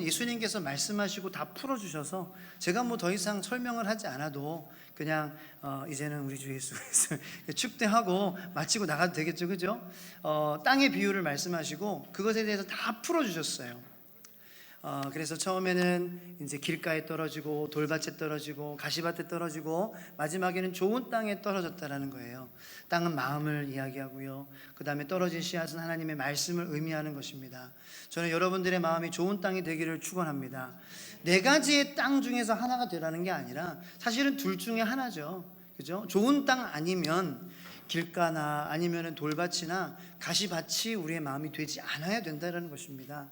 예수님께서 말씀하시고 다 풀어주셔서 제가 뭐 더 이상 설명을 하지 않아도 그냥 이제는 우리 주 예수 축대하고 마치고 나가도 되겠죠, 그죠? 땅의 비유를 말씀하시고 그것에 대해서 다 풀어주셨어요. 그래서 처음에는 이제 길가에 떨어지고 돌밭에 떨어지고 가시밭에 떨어지고 마지막에는 좋은 땅에 떨어졌다라는 거예요. 땅은 마음을 이야기하고요, 그 다음에 떨어진 씨앗은 하나님의 말씀을 의미하는 것입니다. 저는 여러분들의 마음이 좋은 땅이 되기를 축원합니다. 네 가지의 땅 중에서 하나가 되라는 게 아니라 사실은 둘 중에 하나죠, 그죠? 좋은 땅 아니면 길가나 아니면 돌밭이나 가시밭이 우리의 마음이 되지 않아야 된다는 것입니다.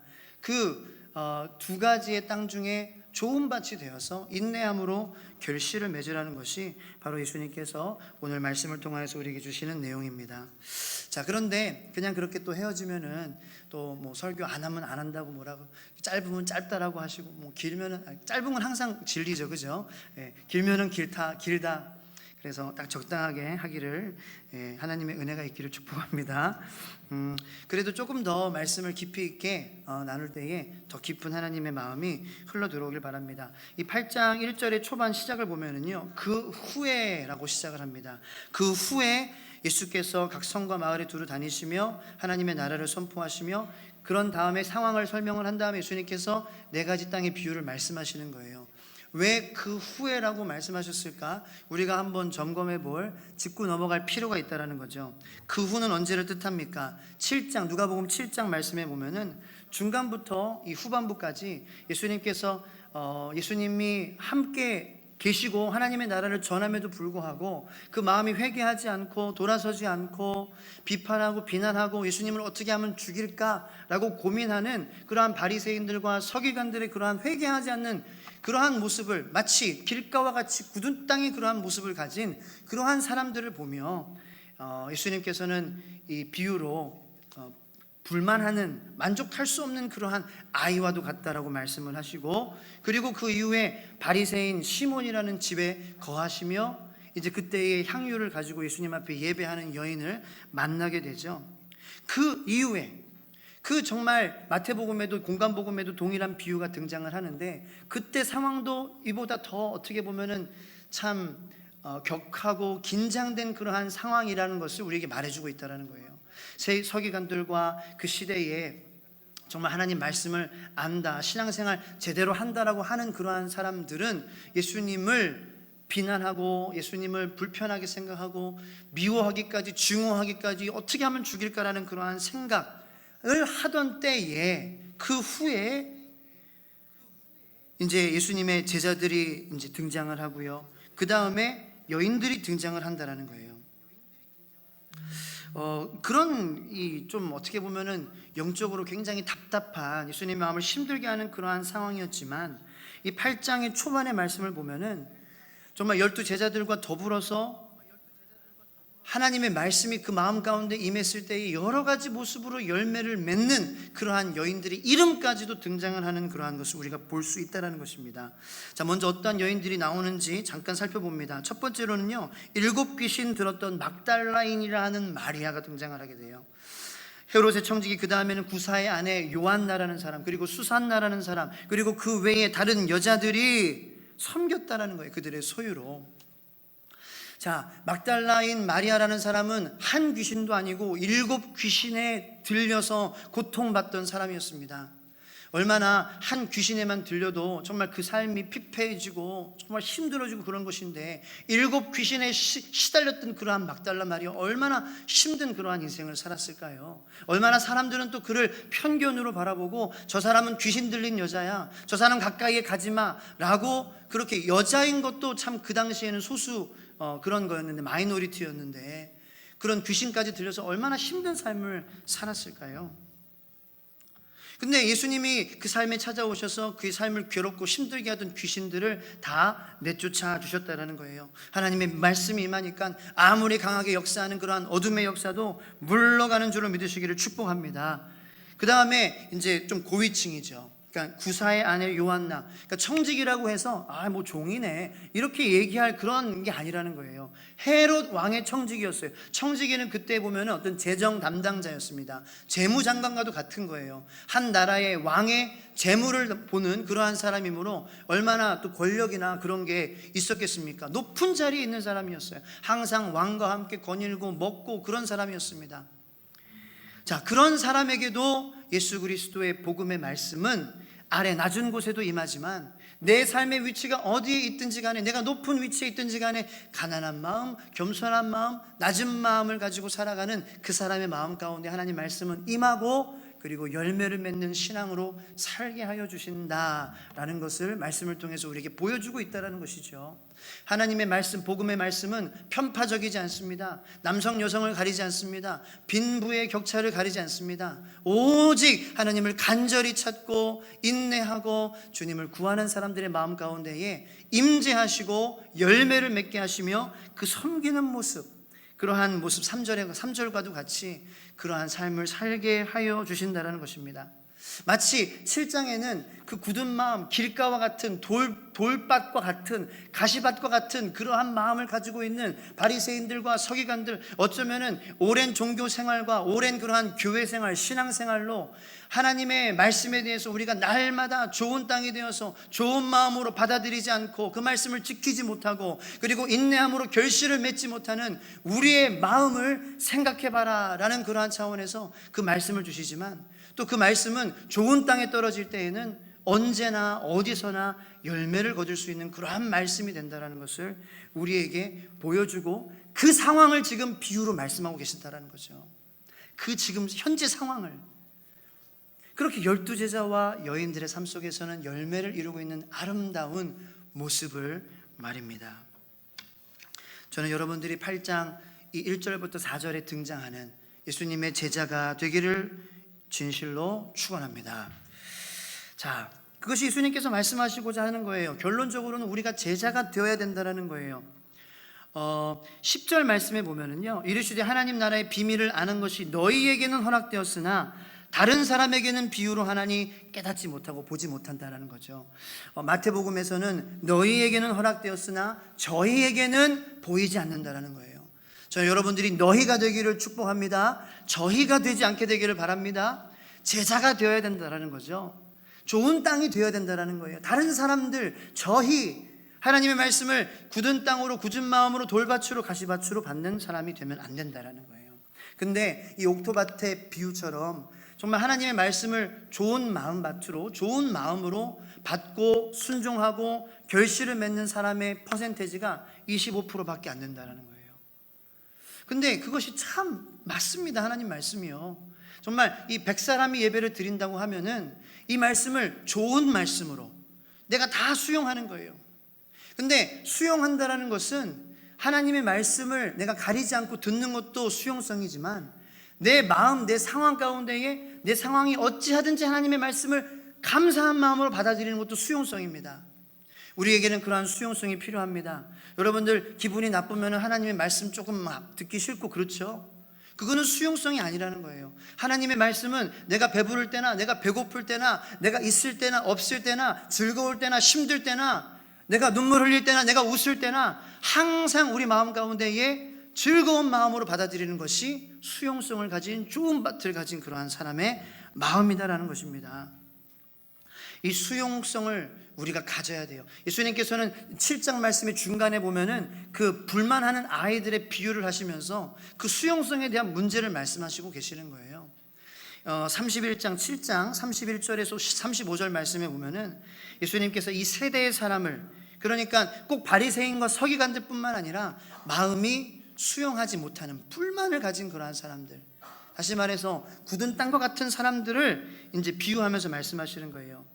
두 가지의 땅 중에 좋은 밭이 되어서 인내함으로 결실을 맺으라는 것이 바로 예수님께서 오늘 말씀을 통하여서 우리에게 주시는 내용입니다. 자, 그런데 그냥 그렇게 또 헤어지면은 또 뭐 설교 안 하면 안 한다고 뭐라고, 짧으면 짧다라고 하시고, 뭐 길면은, 짧은 건 항상 진리죠, 그죠? 길면은 길다. 그래서 딱 적당하게 하기를, 하나님의 은혜가 있기를 축복합니다. 그래도 조금 더 말씀을 깊이 있게 나눌 때에 더 깊은 하나님의 마음이 흘러 들어오길 바랍니다. 이 8장 1절의 초반 시작을 보면은요, 그 후에라고 시작을 합니다. 그 후에 예수께서 각 성과 마을에 두루 다니시며 하나님의 나라를 선포하시며, 그런 다음에 상황을 설명을 한 다음에 예수님께서 네 가지 땅의 비유를 말씀하시는 거예요. 왜 그 후에라고 말씀하셨을까? 우리가 한번 점검해 볼, 짚고 넘어갈 필요가 있다는 거죠. 그 후는 언제를 뜻합니까? 7장, 누가복음 7장 말씀해 보면은 중간부터 이 후반부까지 예수님이 함께 계시고 하나님의 나라를 전함에도 불구하고 그 마음이 회개하지 않고 돌아서지 않고 비판하고 비난하고 예수님을 어떻게 하면 죽일까라고 고민하는 그러한 바리새인들과 서기관들의 그러한 회개하지 않는 그러한 모습을, 마치 길가와 같이 굳은 땅의 그러한 모습을 가진 그러한 사람들을 보며 예수님께서는 이 비유로 불만하는, 만족할 수 없는 그러한 아이와도 같다라고 말씀을 하시고, 그리고 그 이후에 바리새인 시몬이라는 집에 거하시며 이제 그때의 향유를 가지고 예수님 앞에 예배하는 여인을 만나게 되죠. 그 이후에 정말 마태복음에도 공간복음에도 동일한 비유가 등장을 하는데, 그때 상황도 이보다 더 어떻게 보면은 참 격하고 긴장된 그러한 상황이라는 것을 우리에게 말해주고 있다는 거예요. 서기관들과 그 시대에 정말 하나님 말씀을 안다, 신앙생활 제대로 한다라고 하는 그러한 사람들은 예수님을 비난하고 예수님을 불편하게 생각하고 미워하기까지, 증오하기까지, 어떻게 하면 죽일까라는 그러한 생각을 하던 때에, 그 후에 이제 예수님의 제자들이 이제 등장을 하고요, 그 다음에 여인들이 등장을 한다라는 거예요. 그런 좀 어떻게 보면은 영적으로 굉장히 답답한, 예수님의 마음을 힘들게 하는 그러한 상황이었지만, 이 8장의 초반의 말씀을 보면은 정말 12 제자들과 더불어서 하나님의 말씀이 그 마음 가운데 임했을 때의 여러 가지 모습으로 열매를 맺는 그러한 여인들의 이름까지도 등장을 하는 그러한 것을 우리가 볼 수 있다는 것입니다. 자, 먼저 어떤 여인들이 나오는지 잠깐 살펴봅니다. 첫 번째로는요, 7 귀신 들었던 막달라인이라는 마리아가 등장을 하게 돼요. 헤롯의 청지기, 그 다음에는 구사의 아내 요한나라는 사람, 그리고 수산나라는 사람, 그리고 그 외에 다른 여자들이 섬겼다라는 거예요, 그들의 소유로. 자, 막달라인 마리아라는 사람은 한 귀신도 아니고 7 귀신에 들려서 고통받던 사람이었습니다. 얼마나 한 귀신에만 들려도 정말 그 삶이 피폐해지고 정말 힘들어지고 그런 것인데, 7 귀신에 시달렸던 그러한 막달라 마리아, 얼마나 힘든 그러한 인생을 살았을까요? 얼마나 사람들은 또 그를 편견으로 바라보고, 저 사람은 귀신 들린 여자야, 저 사람 가까이에 가지마 라고, 그렇게 여자인 것도 참 그 당시에는 소수 그런 거였는데, 마이너리티였는데, 그런 귀신까지 들려서 얼마나 힘든 삶을 살았을까요? 근데 예수님이 그 삶에 찾아오셔서 그 삶을 괴롭고 힘들게 하던 귀신들을 다 내쫓아 주셨다는 거예요. 하나님의 말씀이 임하니까 아무리 강하게 역사하는 그러한 어둠의 역사도 물러가는 줄을 믿으시기를 축복합니다. 그 다음에 이제 좀 고위층이죠. 그러니까 구사의 아내 요한나, 그러니까 청직이라고 해서 뭐 종이네 이렇게 얘기할 그런 게 아니라는 거예요. 헤롯 왕의 청직이었어요. 청직이는 그때 보면 어떤 재정 담당자였습니다. 재무장관과도 같은 거예요. 한 나라의 왕의 재물을 보는 그러한 사람이므로 얼마나 또 권력이나 그런 게 있었겠습니까? 높은 자리에 있는 사람이었어요. 항상 왕과 함께 거닐고 먹고 그런 사람이었습니다. 자, 그런 사람에게도 예수 그리스도의 복음의 말씀은 아래 낮은 곳에도 임하지만 내 삶의 위치가 어디에 있든지 간에, 내가 높은 위치에 있든지 간에 가난한 마음, 겸손한 마음, 낮은 마음을 가지고 살아가는 그 사람의 마음 가운데 하나님 말씀은 임하고 그리고 열매를 맺는 신앙으로 살게 하여 주신다라는 것을 말씀을 통해서 우리에게 보여주고 있다는 것이죠. 하나님의 말씀, 복음의 말씀은 편파적이지 않습니다. 남성 여성을 가리지 않습니다. 빈부의 격차를 가리지 않습니다. 오직 하나님을 간절히 찾고 인내하고 주님을 구하는 사람들의 마음 가운데에 임재하시고 열매를 맺게 하시며 그 섬기는 모습, 그러한 모습 3절과도 같이 그러한 삶을 살게 하여 주신다는 것입니다. 마치 7장에는 그 굳은 마음, 길가와 같은 돌밭과 같은 가시밭과 같은 그러한 마음을 가지고 있는 바리새인들과 서기관들, 어쩌면은 오랜 종교 생활과 오랜 그러한 교회 생활, 신앙 생활로 하나님의 말씀에 대해서 우리가 날마다 좋은 땅이 되어서 좋은 마음으로 받아들이지 않고 그 말씀을 지키지 못하고 그리고 인내함으로 결실을 맺지 못하는 우리의 마음을 생각해봐라 라는 그러한 차원에서 그 말씀을 주시지만, 또 그 말씀은 좋은 땅에 떨어질 때에는 언제나 어디서나 열매를 거둘 수 있는 그러한 말씀이 된다는 것을 우리에게 보여주고, 그 상황을 지금 비유로 말씀하고 계신다는 거죠. 그 지금 현재 상황을, 그렇게 12제자와 여인들의 삶 속에서는 열매를 이루고 있는 아름다운 모습을 말입니다. 저는 여러분들이 8장 이 1절부터 4절에 등장하는 예수님의 제자가 되기를 진실로 축원합니다. 자, 그것이 예수님께서 말씀하시고자 하는 거예요. 결론적으로는 우리가 제자가 되어야 된다는 거예요. 10절 말씀에 보면은요, 이르시되 하나님 나라의 비밀을 아는 것이 너희에게는 허락되었으나 다른 사람에게는 비유로 하나니 깨닫지 못하고 보지 못한다라는 거죠. 마태복음에서는 너희에게는 허락되었으나 저희에게는 보이지 않는다라는 거예요. 저 여러분들이 너희가 되기를 축복합니다. 저희가 되지 않게 되기를 바랍니다. 제자가 되어야 된다라는 거죠. 좋은 땅이 되어야 된다라는 거예요. 다른 사람들, 저희 하나님의 말씀을 굳은 땅으로, 굳은 마음으로, 돌밭으로, 가시밭으로 받는 사람이 되면 안 된다라는 거예요. 근데 이 옥토밭의 비유처럼 정말 하나님의 말씀을 좋은 마음밭으로, 좋은 마음으로 받고 순종하고 결실을 맺는 사람의 퍼센테이지가 25%밖에 안 된다는 거예요. 근데 그것이 참 맞습니다. 하나님 말씀이요. 정말 이 100사람이 예배를 드린다고 하면은 이 말씀을 좋은 말씀으로 내가 다 수용하는 거예요. 근데 수용한다라는 것은 하나님의 말씀을 내가 가리지 않고 듣는 것도 수용성이지만, 내 마음, 내 상황 가운데에 내 상황이 어찌하든지 하나님의 말씀을 감사한 마음으로 받아들이는 것도 수용성입니다. 우리에게는 그러한 수용성이 필요합니다. 여러분들 기분이 나쁘면 하나님의 말씀 조금 듣기 싫고 그렇죠? 그거는 수용성이 아니라는 거예요. 하나님의 말씀은 내가 배부를 때나 내가 배고플 때나 내가 있을 때나 없을 때나 즐거울 때나 힘들 때나 내가 눈물 흘릴 때나 내가 웃을 때나 항상 우리 마음 가운데에 즐거운 마음으로 받아들이는 것이 수용성을 가진, 좋은 밭을 가진 그러한 사람의 마음이다라는 것입니다. 이 수용성을 우리가 가져야 돼요. 예수님께서는 7장 말씀의 중간에 보면은 그 불만하는 아이들의 비유를 하시면서 그 수용성에 대한 문제를 말씀하시고 계시는 거예요. 31장 7장 31절에서 35절 말씀에 보면은 예수님께서 이 세대의 사람을, 그러니까 꼭 바리새인과 서기관들뿐만 아니라 마음이 수용하지 못하는 불만을 가진 그러한 사람들, 다시 말해서 굳은 땅과 같은 사람들을 이제 비유하면서 말씀하시는 거예요.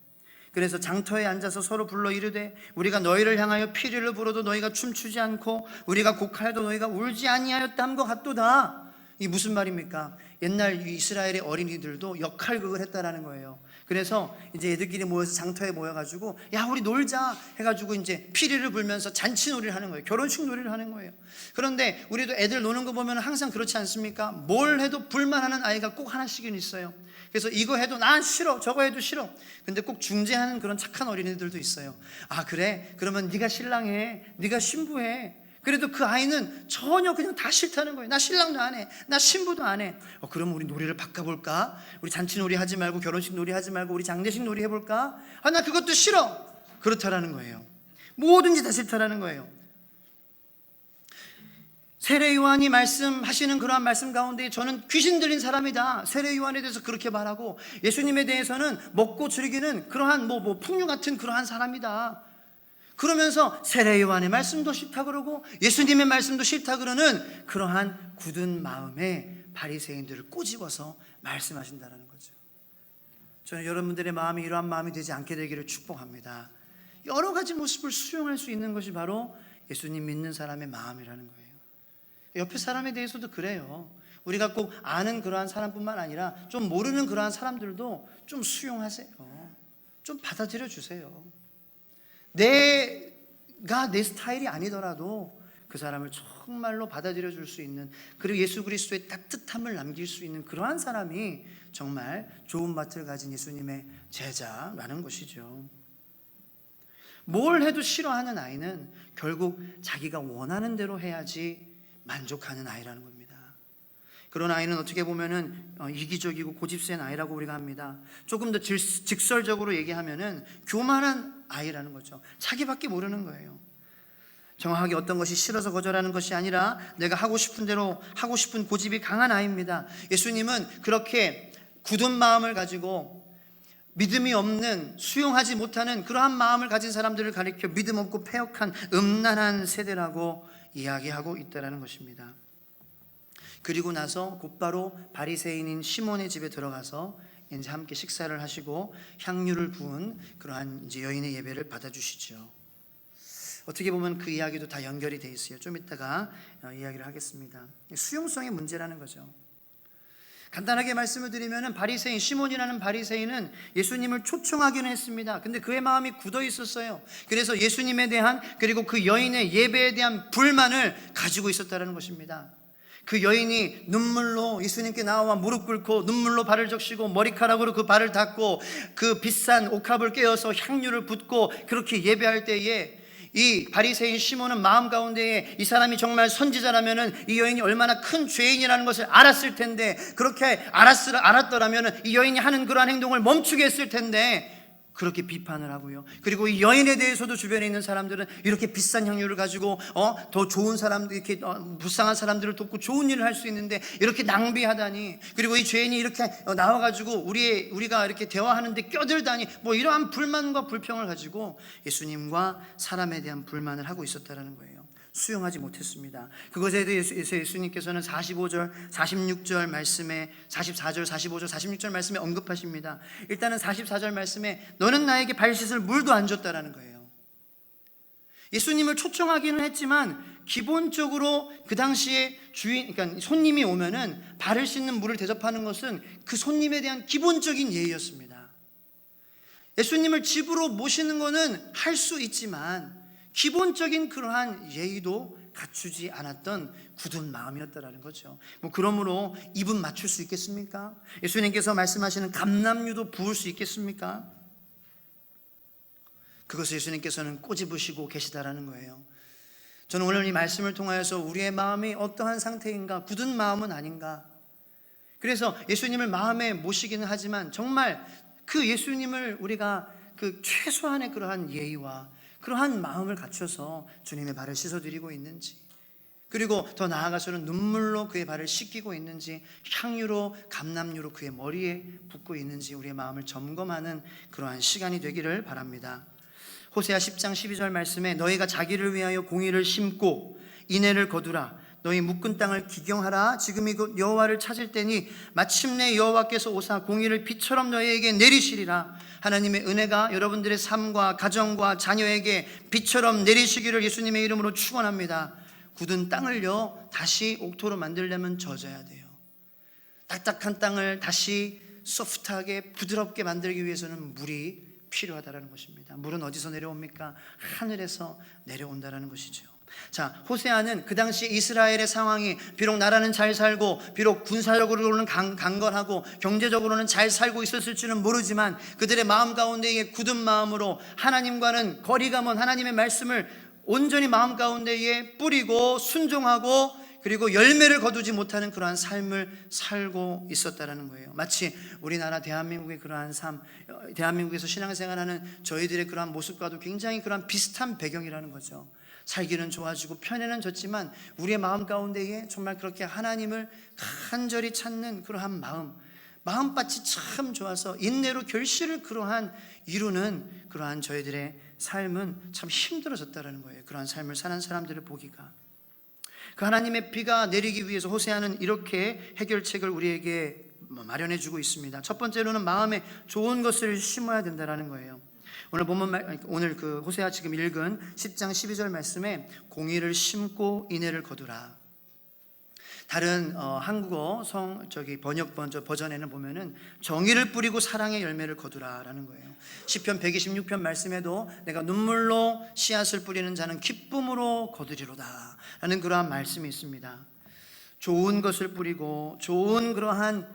그래서 장터에 앉아서 서로 불러 이르되 우리가 너희를 향하여 피리를 불어도 너희가 춤추지 않고 우리가 곡하여도 너희가 울지 아니하였다 함과 같도다. 이게 무슨 말입니까? 옛날 이스라엘의 어린이들도 역할극을 했다라는 거예요. 그래서 이제 애들끼리 모여서 장터에 모여가지고 야 우리 놀자 해가지고 이제 피리를 불면서 잔치놀이를 하는 거예요. 결혼식 놀이를 하는 거예요. 그런데 우리도 애들 노는 거 보면 항상 그렇지 않습니까? 뭘 해도 불만하는 아이가 꼭 하나씩은 있어요. 그래서 이거 해도 난 싫어, 저거 해도 싫어. 근데 꼭 중재하는 그런 착한 어린이들도 있어요. 아 그래? 그러면 네가 신랑해, 네가 신부해. 그래도 그 아이는 전혀 그냥 다 싫다는 거예요. 나 신랑도 안 해, 나 신부도 안 해. 그럼 우리 놀이를 바꿔볼까? 우리 잔치놀이 하지 말고 결혼식 놀이 하지 말고 우리 장례식 놀이 해볼까? 아 나 그것도 싫어. 그렇다라는 거예요. 뭐든지 다 싫다라는 거예요. 세례 요한이 말씀하시는 그러한 말씀 가운데 저는 귀신 들린 사람이다, 세례 요한에 대해서 그렇게 말하고, 예수님에 대해서는 먹고 즐기는 그러한 풍류 같은 그러한 사람이다 그러면서 세례 요한의 말씀도 싫다 그러고 예수님의 말씀도 싫다 그러는 그러한 굳은 마음에 바리새인들을 꼬집어서 말씀하신다는 거죠. 저는 여러분들의 마음이 이러한 마음이 되지 않게 되기를 축복합니다. 여러 가지 모습을 수용할 수 있는 것이 바로 예수님 믿는 사람의 마음이라는 거예요. 옆에 사람에 대해서도 그래요. 우리가 꼭 아는 그러한 사람뿐만 아니라 좀 모르는 그러한 사람들도 좀 수용하세요. 좀 받아들여 주세요. 내가 내 스타일이 아니더라도 그 사람을 정말로 받아들여 줄 수 있는, 그리고 예수 그리스도의 따뜻함을 남길 수 있는 그러한 사람이 정말 좋은 맛을 가진 예수님의 제자라는 것이죠. 뭘 해도 싫어하는 아이는 결국 자기가 원하는 대로 해야지 만족하는 아이라는 겁니다. 그런 아이는 어떻게 보면은 이기적이고 고집센 아이라고 우리가 합니다. 조금 더 직설적으로 얘기하면은 교만한 아이라는 거죠. 자기밖에 모르는 거예요. 정확하게 어떤 것이 싫어서 거절하는 것이 아니라 내가 하고 싶은 대로 하고 싶은 고집이 강한 아이입니다. 예수님은 그렇게 굳은 마음을 가지고 믿음이 없는, 수용하지 못하는 그러한 마음을 가진 사람들을 가리켜 믿음 없고 패역한 음란한 세대라고 이야기하고 있다는 것입니다. 그리고 나서 곧바로 바리새인인 시몬의 집에 들어가서 이제 함께 식사를 하시고 향유를 부은 그러한 이제 여인의 예배를 받아주시죠. 어떻게 보면 그 이야기도 다 연결이 돼 있어요. 좀 이따가 이야기를 하겠습니다. 수용성의 문제라는 거죠. 간단하게 말씀을 드리면 바리새인, 시몬이라는 바리새인은 예수님을 초청하기는 했습니다. 근데 그의 마음이 굳어 있었어요. 그래서 예수님에 대한, 그리고 그 여인의 예배에 대한 불만을 가지고 있었다는 것입니다. 그 여인이 눈물로 예수님께 나와 무릎 꿇고 눈물로 발을 적시고 머리카락으로 그 발을 닦고 그 비싼 옥합을 깨어서 향유를 붓고 그렇게 예배할 때에 이 바리새인 시몬은 마음 가운데에 이 사람이 정말 선지자라면은 이 여인이 얼마나 큰 죄인이라는 것을 알았을 텐데, 그렇게 알았더라면은 이 여인이 하는 그러한 행동을 멈추게 했을 텐데 그렇게 비판을 하고요. 그리고 이 여인에 대해서도 주변에 있는 사람들은 이렇게 비싼 향유를 가지고 더 좋은 사람들, 이렇게 불쌍한 사람들을 돕고 좋은 일을 할 수 있는데 이렇게 낭비하다니, 그리고 이 죄인이 이렇게 나와가지고 우리가 이렇게 대화하는데 껴들다니, 이러한 불만과 불평을 가지고 예수님과 사람에 대한 불만을 하고 있었다는 거예요. 수용하지 못했습니다. 그것에 대해서 예수님께서는 45절, 46절 말씀에, 44절, 45절, 46절 말씀에 언급하십니다. 일단은 44절 말씀에 너는 나에게 발 씻을 물도 안 줬다라는 거예요. 예수님을 초청하기는 했지만 기본적으로 그 당시에 그러니까 손님이 오면은 발을 씻는 물을 대접하는 것은 그 손님에 대한 기본적인 예의였습니다. 예수님을 집으로 모시는 거는 할 수 있지만 기본적인 그러한 예의도 갖추지 않았던 굳은 마음이었다라는 거죠. 그러므로 입은 맞출 수 있겠습니까? 예수님께서 말씀하시는 감람유도 부을 수 있겠습니까? 그것을 예수님께서는 꼬집으시고 계시다라는 거예요. 저는 오늘 이 말씀을 통하여서 우리의 마음이 어떠한 상태인가, 굳은 마음은 아닌가. 그래서 예수님을 마음에 모시기는 하지만 정말 그 예수님을 우리가 그 최소한의 그러한 예의와 그러한 마음을 갖춰서 주님의 발을 씻어드리고 있는지, 그리고 더 나아가서는 눈물로 그의 발을 씻기고 있는지, 향유로, 감람유로 그의 머리에 붓고 있는지 우리의 마음을 점검하는 그러한 시간이 되기를 바랍니다. 호세아 10장 12절 말씀에 너희가 자기를 위하여 공의를 심고 인애를 거두라. 너희 묶은 땅을 기경하라. 지금이 곧 여호와를 찾을 때니 마침내 여호와께서 오사 공의를 비처럼 너희에게 내리시리라. 하나님의 은혜가 여러분들의 삶과 가정과 자녀에게 비처럼 내리시기를 예수님의 이름으로 축원합니다. 굳은 땅을요 다시 옥토로 만들려면 젖어야 돼요. 딱딱한 땅을 다시 소프트하게 부드럽게 만들기 위해서는 물이 필요하다는 것입니다. 물은 어디서 내려옵니까? 하늘에서 내려온다는 것이죠. 자, 호세아는 그 당시 이스라엘의 상황이 비록 나라는 잘 살고 비록 군사력으로는 강건하고 경제적으로는 잘 살고 있었을지는 모르지만 그들의 마음 가운데에 굳은 마음으로 하나님과는 거리가 먼 하나님의 말씀을 온전히 마음 가운데에 뿌리고 순종하고 그리고 열매를 거두지 못하는 그러한 삶을 살고 있었다라는 거예요. 마치 우리나라 대한민국의 그러한 삶, 대한민국에서 신앙생활하는 저희들의 그러한 모습과도 굉장히 그러한 비슷한 배경이라는 거죠. 살기는 좋아지고 편에는 졌지만 우리의 마음 가운데에 정말 그렇게 하나님을 간절히 찾는 그러한 마음밭이 참 좋아서 인내로 결실을 그러한 이루는 그러한 저희들의 삶은 참 힘들어졌다라는 거예요. 그러한 삶을 사는 사람들을 보기가. 그 하나님의 비가 내리기 위해서 호세아는 이렇게 해결책을 우리에게 마련해주고 있습니다. 첫 번째로는 마음에 좋은 것을 심어야 된다는 거예요. 오늘 그 호세아 지금 읽은 10장 12절 말씀에 공의를 심고 인애를 거두라. 다른 한국어 번역 버전에는 보면은 정의를 뿌리고 사랑의 열매를 거두라라는 거예요. 시편 126편 말씀에도 내가 눈물로 씨앗을 뿌리는 자는 기쁨으로 거두리로다라는 그러한 말씀이 있습니다. 좋은 것을 뿌리고 좋은 그러한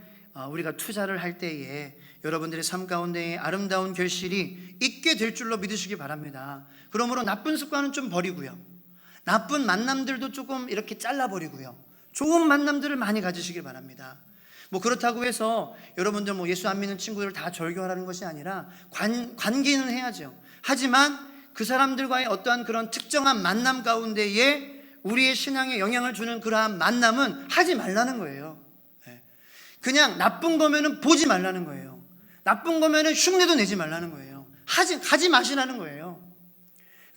우리가 투자를 할 때에 여러분들의 삶 가운데 아름다운 결실이 있게 될 줄로 믿으시기 바랍니다. 그러므로 나쁜 습관은 좀 버리고요, 나쁜 만남들도 조금 이렇게 잘라버리고요, 좋은 만남들을 많이 가지시길 바랍니다. 그렇다고 해서 여러분들 예수 안 믿는 친구들 다 절교하라는 것이 아니라 관계는 해야죠. 하지만 그 사람들과의 어떠한 그런 특정한 만남 가운데에 우리의 신앙에 영향을 주는 그러한 만남은 하지 말라는 거예요. 그냥 나쁜 거면은 보지 말라는 거예요. 나쁜 거면은 흉내도 내지 말라는 거예요. 가지 마시라는 거예요.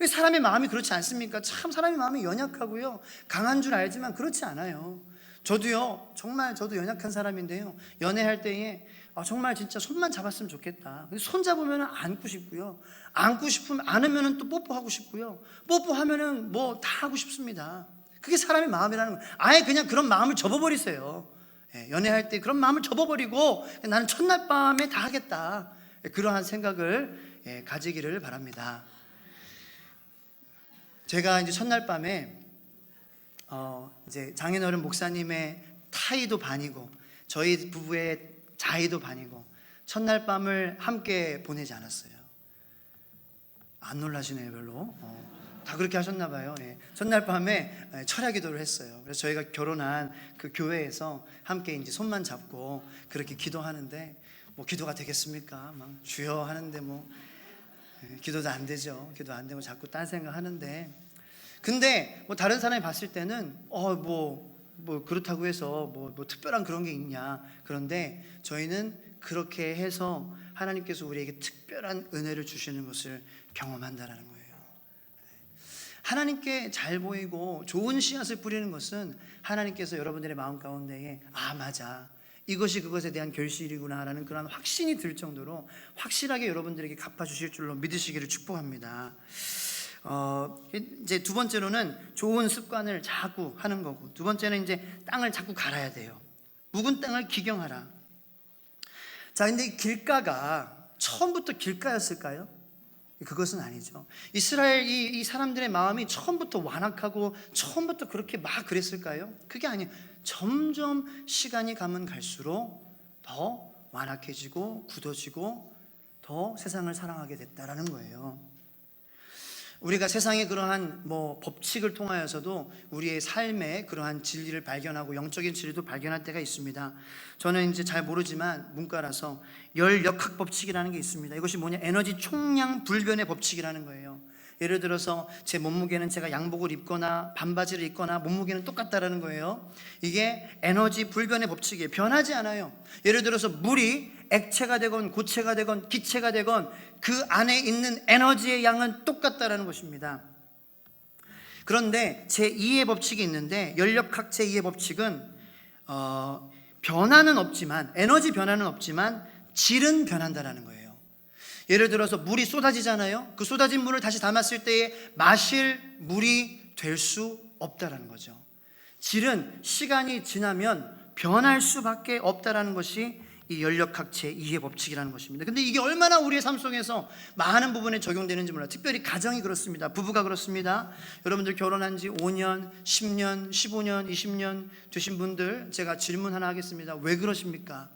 사람의 마음이 그렇지 않습니까? 참 사람의 마음이 연약하고요, 강한 줄 알지만 그렇지 않아요. 저도요, 정말 저도 연약한 사람인데요, 연애할 때에 정말 진짜 손만 잡았으면 좋겠다. 손 잡으면 안고 싶고요, 안고 싶으면 안으면 또 뽀뽀하고 싶고요, 뽀뽀하면은 다 하고 싶습니다. 그게 사람의 마음이라는 거예요. 아예 그냥 그런 마음을 접어버리세요. 연애할 때 그런 마음을 접어버리고 나는 첫날 밤에 다 하겠다, 그러한 생각을 가지기를 바랍니다. 제가 이제 첫날 밤에 이제 장인어른 목사님의 타이도 반이고 저희 부부의 자의도 반이고 첫날 밤을 함께 보내지 않았어요. 안 놀라시네요, 별로. 다 그렇게 하셨나 봐요. 첫날 밤에 철야 기도를 했어요. 그래서 저희가 결혼한 그 교회에서 함께 이제 손만 잡고 그렇게 기도하는데 기도가 되겠습니까? 막 주여 하는데 기도도 안 되죠. 기도 안 되고 자꾸 딴 생각 하는데, 근데 다른 사람이 봤을 때는 그렇다고 해서 특별한 그런 게 있냐. 그런데 저희는 그렇게 해서 하나님께서 우리에게 특별한 은혜를 주시는 것을 경험한다라는 거예요. 하나님께 잘 보이고 좋은 씨앗을 뿌리는 것은 하나님께서 여러분들의 마음 가운데에 맞아, 이것이 그것에 대한 결실이구나 라는 그런 확신이 들 정도로 확실하게 여러분들에게 갚아주실 줄로 믿으시기를 축복합니다. 이제 두 번째로는 좋은 습관을 자꾸 하는 거고, 두 번째는 이제 땅을 자꾸 갈아야 돼요. 묵은 땅을 기경하라. 자, 근데 길가가 처음부터 길가였을까요? 그것은 아니죠. 이스라엘 이 사람들의 마음이 처음부터 완악하고 처음부터 그렇게 막 그랬을까요? 그게 아니에요. 점점 시간이 가면 갈수록 더 완악해지고 굳어지고 더 세상을 사랑하게 됐다라는 거예요. 우리가 세상의 그러한 법칙을 통하여서도 우리의 삶의 그러한 진리를 발견하고 영적인 진리도 발견할 때가 있습니다. 저는 이제 잘 모르지만 문과라서 열역학 법칙이라는 게 있습니다. 이것이 뭐냐? 에너지 총량 불변의 법칙이라는 거예요. 예를 들어서 제 몸무게는 제가 양복을 입거나 반바지를 입거나 몸무게는 똑같다라는 거예요. 이게 에너지 불변의 법칙이에요. 변하지 않아요. 예를 들어서 물이 액체가 되건 고체가 되건 기체가 되건 그 안에 있는 에너지의 양은 똑같다라는 것입니다. 그런데 제2의 법칙이 있는데, 연력학 제2의 법칙은 변화는 없지만, 에너지 변화는 없지만 질은 변한다라는 거예요. 예를 들어서 물이 쏟아지잖아요. 그 쏟아진 물을 다시 담았을 때에 마실 물이 될 수 없다라는 거죠. 질은 시간이 지나면 변할 수밖에 없다라는 것이 이 연력학체 이해 법칙이라는 것입니다. 근데 이게 얼마나 우리의 삶 속에서 많은 부분에 적용되는지 몰라요. 특별히 가정이 그렇습니다. 부부가 그렇습니다. 여러분들 결혼한 지 5년, 10년, 15년, 20년 되신 분들, 제가 질문 하나 하겠습니다. 왜 그러십니까?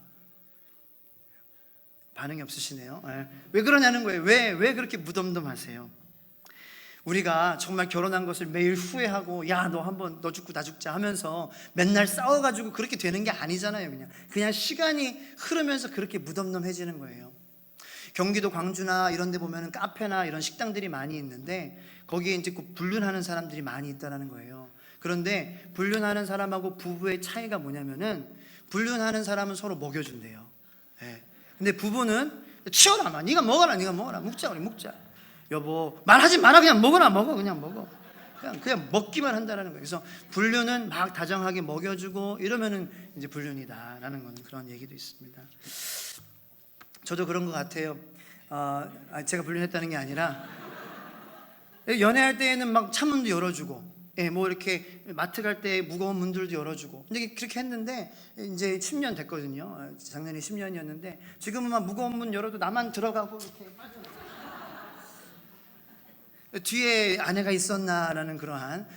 반응이 없으시네요. 왜 그러냐는 거예요. 왜 그렇게 무덤덤하세요? 우리가 정말 결혼한 것을 매일 후회하고, 야, 너 한번 너 죽고 나 죽자 하면서 맨날 싸워가지고 그렇게 되는 게 아니잖아요. 그냥 시간이 흐르면서 그렇게 무덤덤해지는 거예요. 경기도 광주나 이런 데 보면 카페나 이런 식당들이 많이 있는데, 거기에 이제 꼭 불륜하는 사람들이 많이 있다는 거예요. 그런데 불륜하는 사람하고 부부의 차이가 뭐냐면은, 불륜하는 사람은 서로 먹여준대요. 근데 부부는 치워라, 네가 먹어라, 묵자, 우리 묵자. 여보, 말하지 마라, 그냥 먹어라, 그냥 먹어. 그냥 먹기만 한다는 거예요. 그래서 불륜은 막 다정하게 먹여주고 이러면은 이제 불륜이다라는 건 그런 얘기도 있습니다. 저도 그런 것 같아요. 제가 불륜했다는 게 아니라, 연애할 때에는 막 창문도 열어주고, 뭐 이렇게 마트 갈 때 무거운 문들도 열어주고, 근데 그렇게 했는데 이제 10년 됐거든요. 작년에 10년이었는데 지금은 막 무거운 문 열어도 나만 들어가고 이렇게 뒤에 아내가 있었나라는 그러한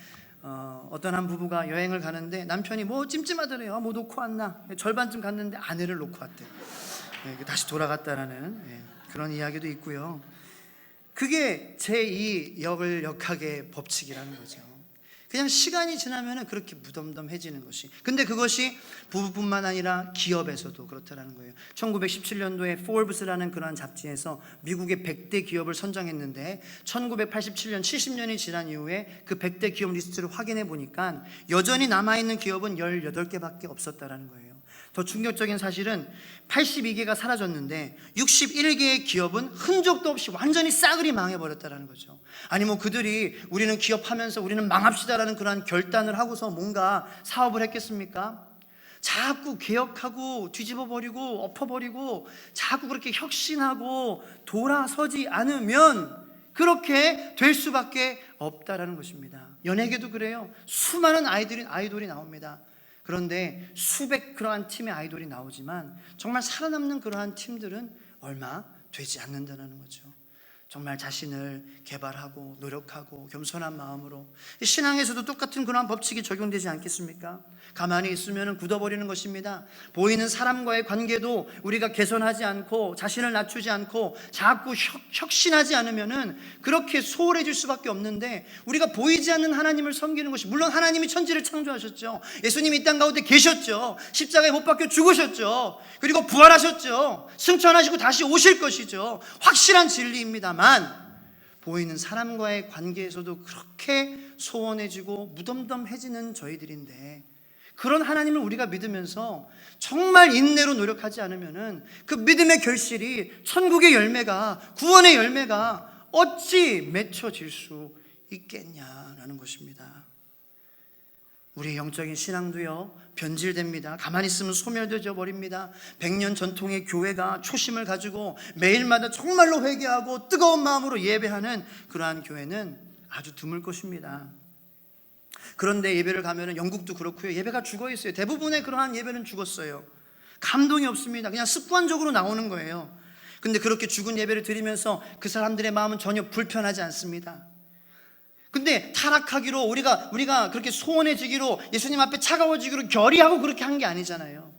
어떤 한 부부가 여행을 가는데 남편이 뭐 찜찜하더래요. 뭐 놓고 왔나? 절반쯤 갔는데 아내를 놓고 왔대. 다시 돌아갔다라는 그런 이야기도 있고요. 그게 제2 역학의 법칙이라는 거죠. 그냥 시간이 지나면 그렇게 무덤덤해지는 것이. 근데 그것이 부부뿐만 아니라 기업에서도 그렇다는 거예요. 1917년도에 포브스라는 그러한 잡지에서 미국의 100대 기업을 선정했는데 1987년 70년이 지난 이후에 그 100대 기업 리스트를 확인해 보니까 여전히 남아있는 기업은 18개밖에 없었다는 거예요. 더 충격적인 사실은 82개가 사라졌는데 61개의 기업은 흔적도 없이 완전히 싸그리 망해버렸다는 거죠. 아니 뭐 그들이 우리는 기업하면서 우리는 망합시다라는 그런 결단을 하고서 뭔가 사업을 했겠습니까? 자꾸 개혁하고 뒤집어버리고 엎어버리고 자꾸 그렇게 혁신하고 돌아서지 않으면 그렇게 될 수밖에 없다라는 것입니다. 연예계도 그래요. 수많은 아이돌이 나옵니다. 그런데 수백 그러한 팀의 아이돌이 나오지만 정말 살아남는 그러한 팀들은 얼마 되지 않는다는 거죠. 정말 자신을 개발하고 노력하고 겸손한 마음으로. 신앙에서도 똑같은 그러한 법칙이 적용되지 않겠습니까? 가만히 있으면 굳어버리는 것입니다. 보이는 사람과의 관계도 우리가 개선하지 않고 자신을 낮추지 않고 자꾸 혁신하지 않으면 그렇게 소홀해질 수밖에 없는데, 우리가 보이지 않는 하나님을 섬기는 것이, 물론 하나님이 천지를 창조하셨죠. 예수님이 이 땅 가운데 계셨죠. 십자가에 못 박혀 죽으셨죠. 그리고 부활하셨죠. 승천하시고 다시 오실 것이죠. 확실한 진리입니다만 보이는 사람과의 관계에서도 그렇게 소원해지고 무덤덤해지는 저희들인데, 그런 하나님을 우리가 믿으면서 정말 인내로 노력하지 않으면 그 믿음의 결실이, 천국의 열매가, 구원의 열매가 어찌 맺혀질 수 있겠냐라는 것입니다. 우리의 영적인 신앙도요 변질됩니다. 가만히 있으면 소멸되어 버립니다. 100년 전통의 교회가 초심을 가지고 매일마다 정말로 회개하고 뜨거운 마음으로 예배하는 그러한 교회는 아주 드물 것입니다. 그런데 예배를 가면 영국도 그렇고요, 예배가 죽어 있어요. 대부분의 그러한 예배는 죽었어요. 감동이 없습니다. 그냥 습관적으로 나오는 거예요. 근데 그렇게 죽은 예배를 드리면서 그 사람들의 마음은 전혀 불편하지 않습니다. 근데 타락하기로 우리가 그렇게 소원해지기로, 예수님 앞에 차가워지기로 결의하고 그렇게 한 게 아니잖아요.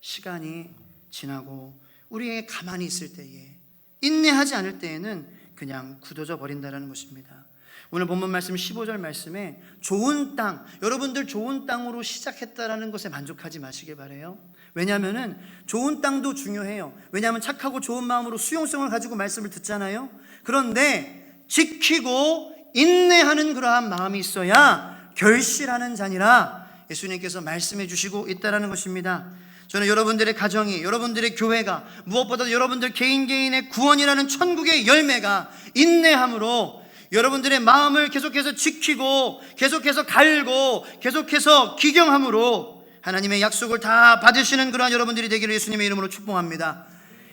시간이 지나고 우리의 가만히 있을 때에, 인내하지 않을 때에는 그냥 굳어져 버린다는 것입니다. 오늘 본문 말씀 15절 말씀에 좋은 땅, 여러분들 좋은 땅으로 시작했다라는 것에 만족하지 마시길 바라요. 왜냐하면 좋은 땅도 중요해요. 왜냐하면 착하고 좋은 마음으로 수용성을 가지고 말씀을 듣잖아요. 그런데 지키고 인내하는 그러한 마음이 있어야 결실하는 자니라 예수님께서 말씀해 주시고 있다는 것입니다. 저는 여러분들의 가정이, 여러분들의 교회가, 무엇보다도 여러분들 개인의 구원이라는 천국의 열매가 인내함으로 여러분들의 마음을 계속해서 지키고 계속해서 갈고 계속해서 기경함으로 하나님의 약속을 다 받으시는 그러한 여러분들이 되기를 예수님의 이름으로 축복합니다.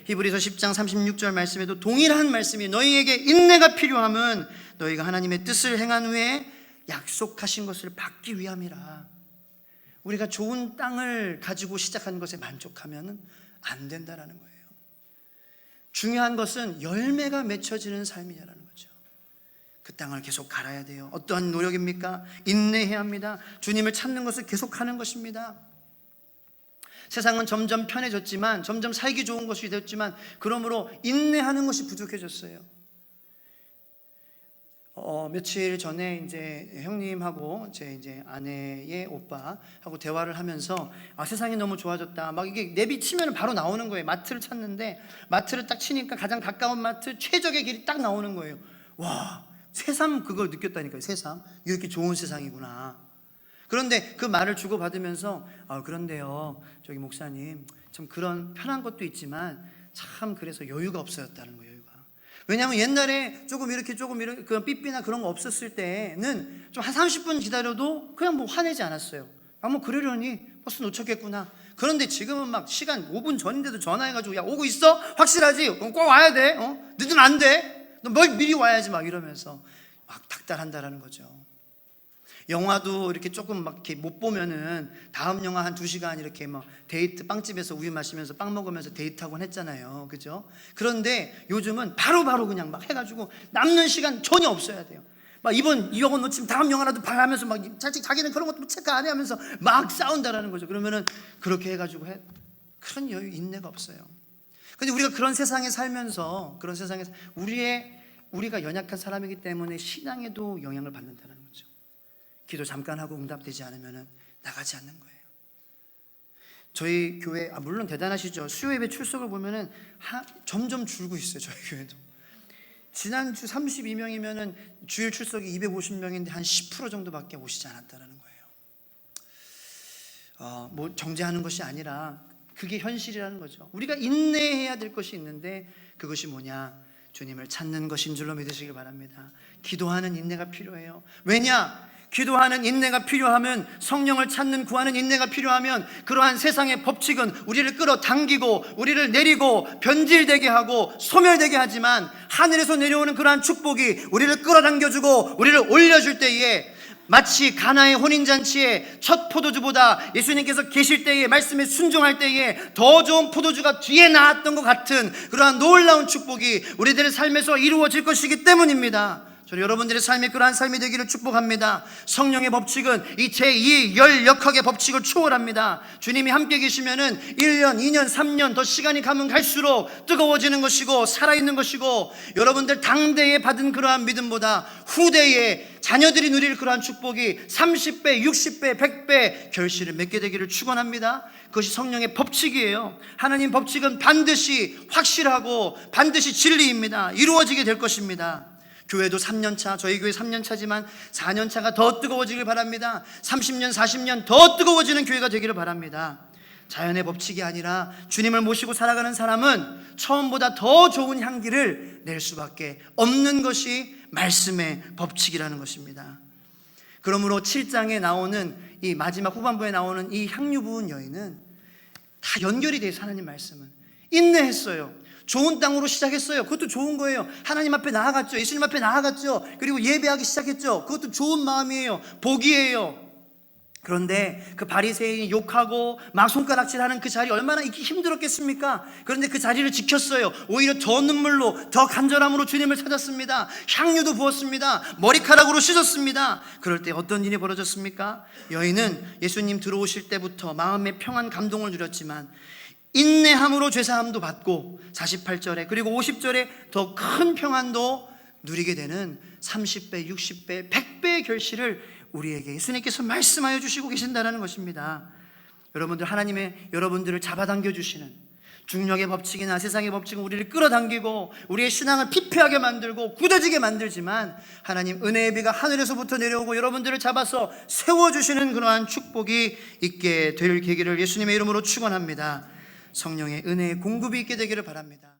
히브리서 10장 36절 말씀에도 동일한 말씀이, 너희에게 인내가 필요함은 너희가 하나님의 뜻을 행한 후에 약속하신 것을 받기 위함이라. 우리가 좋은 땅을 가지고 시작한 것에 만족하면 안 된다라는 거예요. 중요한 것은 열매가 맺혀지는 삶이냐라는 거죠. 그 땅을 계속 갈아야 돼요. 어떠한 노력입니까? 인내해야 합니다. 주님을 찾는 것을 계속하는 것입니다. 세상은 점점 편해졌지만, 점점 살기 좋은 것이 되었지만, 그러므로 인내하는 것이 부족해졌어요. 며칠 전에 이제 형님하고 제 이제 아내의 오빠하고 대화를 하면서 세상이 너무 좋아졌다. 막 이게 내비치면 바로 나오는 거예요. 마트를 찾는데 마트를 딱 치니까 가장 가까운 마트 최적의 길이 딱 나오는 거예요. 와, 새삼 그걸 느꼈다니까요. 새삼 이렇게 좋은 세상이구나. 그런데 그 말을 주고받으면서 그런데요, 저기 목사님, 참 그런 편한 것도 있지만 참 그래서 여유가 없어졌다는 거예요. 왜냐하면 옛날에 조금 이렇게 그 삐삐나 그런 거 없었을 때는 좀 한 30분 기다려도 그냥 뭐 화내지 않았어요. 뭐 그러려니 버스 놓쳤겠구나. 그런데 지금은 막 시간 5분 전인데도 전화해가지고 야, 오고 있어? 확실하지? 꼭 와야 돼? 늦으면 안 돼? 너 미리 와야지 막 이러면서 막 닥달한다라는 거죠. 영화도 이렇게 조금 막 이렇게 못 보면은 다음 영화 한 2시간 이렇게 막 데이트 빵집에서 우유 마시면서 빵 먹으면서 데이트하곤 했잖아요. 그죠? 그런데 요즘은 바로바로 그냥 막 해가지고 남는 시간 전혀 없어야 돼요. 막 이번 놓치면 다음 영화라도 봐야 하면서 막 자기는 그런 것도 체크 안 해 하면서 막 싸운다라는 거죠. 그러면은 그렇게 해가지고 그런 여유, 인내가 없어요. 근데 우리가 그런 세상에 살면서 우리가 연약한 사람이기 때문에 신앙에도 영향을 받는다는 거죠. 기도 잠깐 하고 응답되지 않으면 나가지 않는 거예요. 저희 교회 물론 대단하시죠. 수요 예배 출석을 보면은 점점 줄고 있어요. 저희 교회도 지난주 32명이면은 주일 출석이 250명인데 한 10% 정도밖에 오시지 않았다라는 거예요. 뭐 정죄하는 것이 아니라 그게 현실이라는 거죠. 우리가 인내해야 될 것이 있는데 그것이 뭐냐? 주님을 찾는 것인 줄로 믿으시길 바랍니다. 기도하는 인내가 필요해요. 왜냐? 기도하는 인내가 필요하면, 성령을 찾는 구하는 인내가 필요하면, 그러한 세상의 법칙은 우리를 끌어당기고 우리를 내리고 변질되게 하고 소멸되게 하지만, 하늘에서 내려오는 그러한 축복이 우리를 끌어당겨주고 우리를 올려줄 때에, 마치 가나의 혼인잔치에 첫 포도주보다 예수님께서 계실 때에, 말씀에 순종할 때에 더 좋은 포도주가 뒤에 나왔던 것 같은 그러한 놀라운 축복이 우리들의 삶에서 이루어질 것이기 때문입니다. 저는 여러분들의 삶이 그러한 삶이 되기를 축복합니다. 성령의 법칙은 이 제2 열역학의 법칙을 초월합니다. 주님이 함께 계시면은 1년, 2년, 3년 더 시간이 가면 갈수록 뜨거워지는 것이고 살아있는 것이고, 여러분들 당대에 받은 그러한 믿음보다 후대에 자녀들이 누릴 그러한 축복이 30배, 60배, 100배 결실을 맺게 되기를 축원합니다. 그것이 성령의 법칙이에요. 하나님 법칙은 반드시 확실하고 반드시 진리입니다. 이루어지게 될 것입니다. 교회도 3년차, 저희 교회 3년차지만 4년차가 더 뜨거워지길 바랍니다. 30년, 40년 더 뜨거워지는 교회가 되기를 바랍니다. 자연의 법칙이 아니라 주님을 모시고 살아가는 사람은 처음보다 더 좋은 향기를 낼 수밖에 없는 것이 말씀의 법칙이라는 것입니다. 그러므로 7장에 나오는 이 마지막 후반부에 나오는 이 향유 부은 여인은 다 연결이 돼요. 하나님 말씀은 인내했어요. 좋은 땅으로 시작했어요. 그것도 좋은 거예요. 하나님 앞에 나아갔죠. 예수님 앞에 나아갔죠. 그리고 예배하기 시작했죠. 그것도 좋은 마음이에요. 복이에요. 그런데 그 바리새인이 욕하고 막 손가락질하는 그 자리 얼마나 있기 힘들었겠습니까? 그런데 그 자리를 지켰어요. 오히려 더 눈물로, 더 간절함으로 주님을 찾았습니다. 향유도 부었습니다. 머리카락으로 씻었습니다. 그럴 때 어떤 일이 벌어졌습니까? 여인은 예수님 들어오실 때부터 마음의 평안, 감동을 누렸지만 인내함으로 죄사함도 받고 48절에 그리고 50절에 더 큰 평안도 누리게 되는 30배, 60배, 100배의 결실을 우리에게 예수님께서 말씀하여 주시고 계신다는 것입니다. 여러분들을 잡아당겨 주시는 중력의 법칙이나 세상의 법칙은 우리를 끌어당기고 우리의 신앙을 피폐하게 만들고 굳어지게 만들지만, 하나님 은혜의 비가 하늘에서부터 내려오고 여러분들을 잡아서 세워주시는 그러한 축복이 있게 될 계기를 예수님의 이름으로 축원합니다. 성령의 은혜의 공급이 있게 되기를 바랍니다.